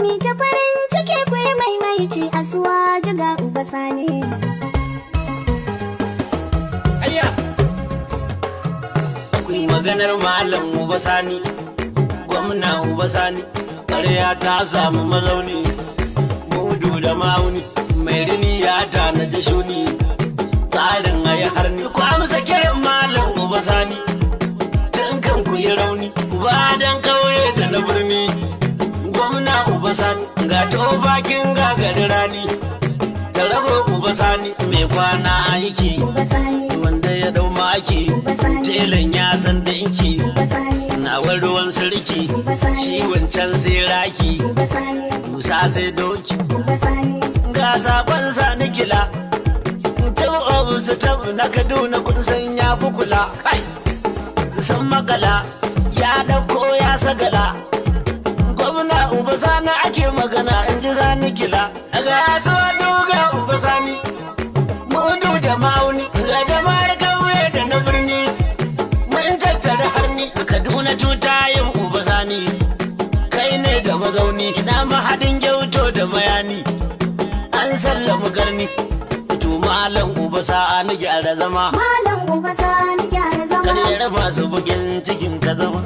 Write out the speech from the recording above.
Ni ta farin ciki kwai maimaici Asuwaju ga uba sani. Ayya! Kuyi maganar malam uba sani, gwamna uba sani, ƙarya ta samu mazauni, mudu da ma'auni, mai rini ya tanaji shuni, tsarin a yi harni. Ku amsa kiran malam uba sani, tun kan ku yi rauni, ba dan kauye da na birni. Gwamna uba sani, ga bakin gagari rani, da rago uba sani, mai kwana aiki, wanda ya dau maki, telan ya san dinki, nawar ruwan sarki, shi wancan sai raki, musa sai doki, ga sabon sani kila, tabu obu su tabu na Kaduna kun san ya fi kula, san makala, ya dauko ya sagala. Gwamna uba sani ake magana in ji zani kila, ga Asuwaju ga uba sani, mudu da ma'auni, ga jama'ar kauye da na birni, mun tattara harni a Kaduna tutayin uba sani, kai ne da mazauni, ina mahaɗin gyauto da mayani, an sallama garni, to malam uba sani gyara zama, Malam uba sani gyara zama, karyar masu bugin cikin ka zama.